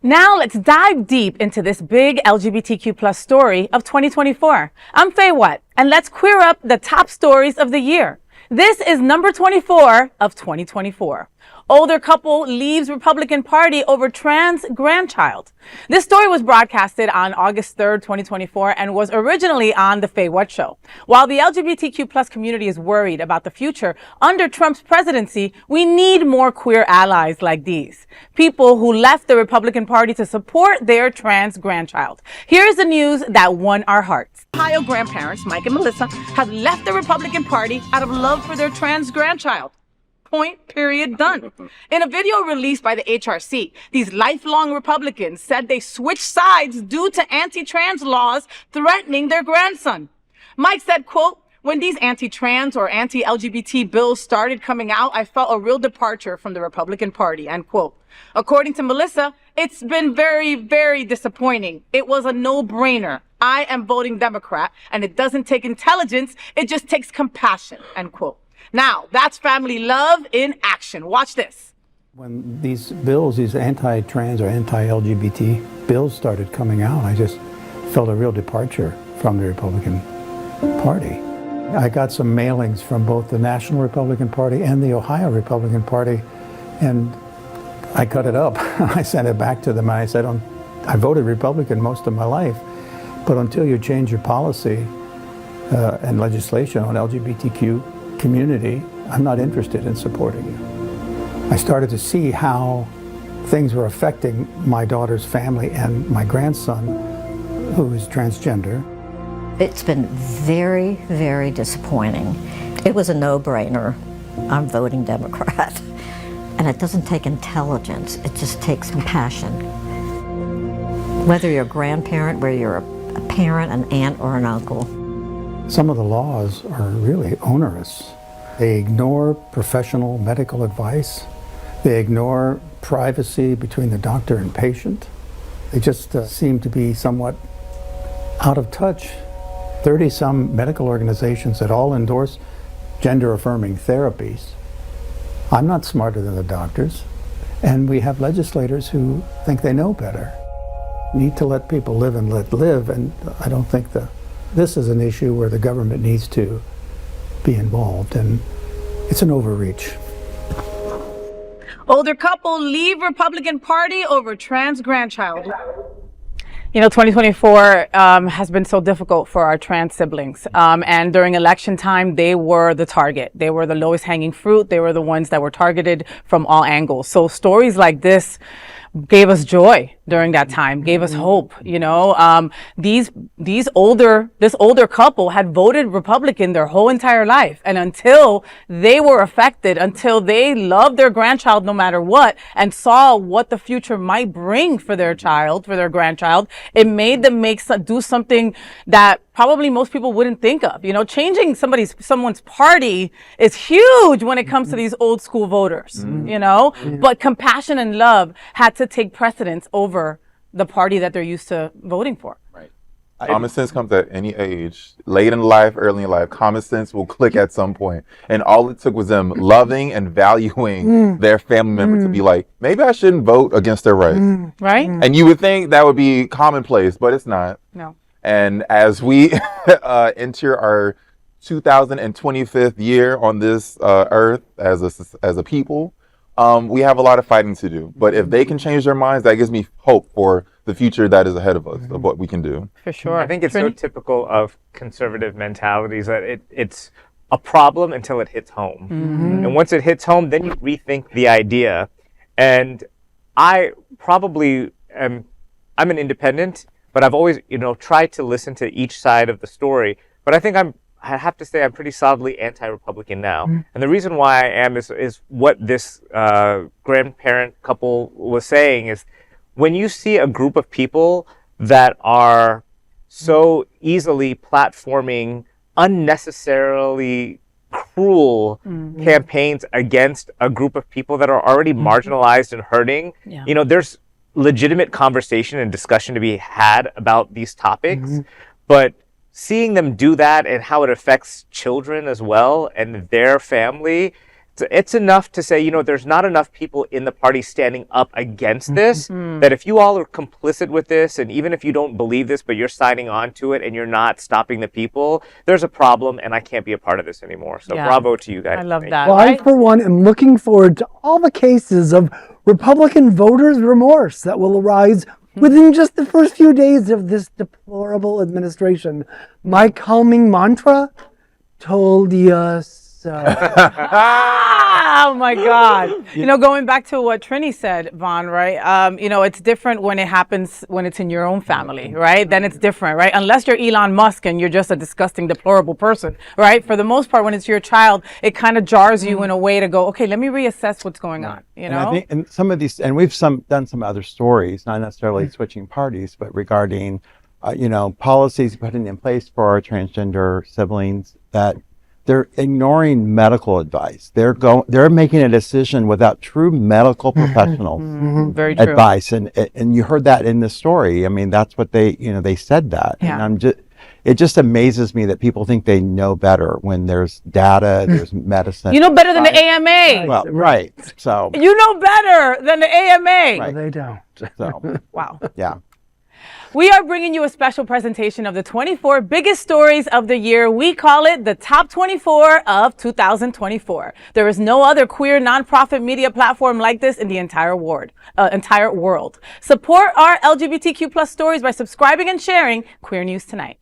Now let's dive deep into this big LGBTQ plus story of 2024. I'm FayWhat, and let's queer up the top stories of the year. This is number 24 of 2024. Older couple leaves Republican Party over trans grandchild. This story was broadcasted on August 3rd, 2024, and was originally on the FayWhat show. While the LGBTQ plus community is worried about the future under Trump's presidency, we need more queer allies like these. People who left the Republican Party to support their trans grandchild. Here's the news that won our hearts. Ohio grandparents, Mike and Melissa, have left the Republican Party out of love for their trans grandchild. Point, period, done. In a video released by the HRC, these lifelong Republicans said they switched sides due to anti-trans laws threatening their grandson. Mike said, quote, "When these anti-trans or anti-LGBT bills started coming out, I felt a real departure from the Republican Party," end quote. According to Melissa, it's been very, very disappointing. It was a no-brainer. I am voting Democrat, and it doesn't take intelligence, it just takes compassion, end quote. Now, that's family love in action. Watch this. When these bills, these anti-trans or anti-LGBT bills started coming out, I just felt a real departure from the Republican Party. I got some mailings from both the National Republican Party and the Ohio Republican Party, and I cut it up. I sent it back to them, and I said, I voted Republican most of my life, but until you change your policy and legislation on LGBTQ community, I'm not interested in supporting you. I started to see how things were affecting my daughter's family and my grandson, who is transgender. It's been very, very disappointing. It was a no-brainer. I'm voting Democrat. And it doesn't take intelligence, it just takes compassion. Whether you're a grandparent, whether you're a parent, an aunt, or an uncle. Some of the laws are really onerous. They ignore professional medical advice. They ignore privacy between the doctor and patient. They just seem to be somewhat out of touch. 30-some medical organizations that all endorse gender-affirming therapies. I'm not smarter than the doctors, and we have legislators who think they know better. We need to let people live and let live, and I don't think this is an issue where the government needs to be involved, and it's an overreach. Older couple leave Republican Party over trans grandchild. You know, 2024 has been so difficult for our trans siblings. And during election time, they were the target. They were the lowest hanging fruit. They were the ones that were targeted from all angles. So stories like this gave us joy during that time, gave us hope. You know, this older couple had voted Republican their whole entire life. And until they were affected, until they loved their grandchild no matter what, and saw what the future might bring for their child, for their grandchild, it made them do something that probably most people wouldn't think of. You know, changing someone's party is huge when it comes to these old school voters, you know, but compassion and love had to take precedence over the party that they're used to voting for. Right. Common sense comes at any age, late in life, early in life. Common sense will click at some point. And all it took was them loving and valuing their family member to be like, maybe I shouldn't vote against their rights. Right? And you would think that would be commonplace, but it's not. No. And as we enter our 2025th year on this earth as a people, we have a lot of fighting to do. But if they can change their minds, that gives me hope for the future that is ahead of us, of what we can do. For sure. I think it's so typical of conservative mentalities that it's a problem until it hits home. And once it hits home, then you rethink the idea. And I probably I'm an independent, but I've always, tried to listen to each side of the story. But I think I have to say I'm pretty solidly anti-Republican now. And the reason why I am is what this grandparent couple was saying is, when you see a group of people that are so easily platforming unnecessarily cruel campaigns against a group of people that are already marginalized and hurting, there's legitimate conversation and discussion to be had about these topics, but seeing them do that and how it affects children as well and their family, it's enough to say, there's not enough people in the party standing up against this, that if you all are complicit with this, and even if you don't believe this, but you're signing on to it and you're not stopping the people, there's a problem, and I can't be a part of this anymore. So bravo to you guys. I love Thank that. you. Well, I, for one, am looking forward to all the cases of Republican voters' remorse that will arise within just the first few days of this deplorable administration. My calming mantra, told you so. Oh my God. Going back to what Trini said, Vaughn, right? It's different when it happens when it's in your own family, right? Then it's different, right? Unless you're Elon Musk and you're just a disgusting, deplorable person, right? For the most part, when it's your child, it kind of jars you in a way to go, okay, let me reassess what's going on, And I think, and some of these, and we've done some other stories, not necessarily switching parties, but regarding, policies putting in place for our transgender siblings that they're ignoring medical advice. They're making a decision without true medical professional Very true. advice, and you heard that in the story. I mean, that's what they said that, and it just amazes me that people think they know better when there's data, there's medicine. You know better than the AMA. Well, right. So You know better than the AMA. Right. They don't. so Wow. yeah. We are bringing you a special presentation of the 24 biggest stories of the year. We call it the Top 24 of 2024. There is no other queer nonprofit media platform like this in the entire world. Support our LGBTQ+ stories by subscribing and sharing Queer News Tonight.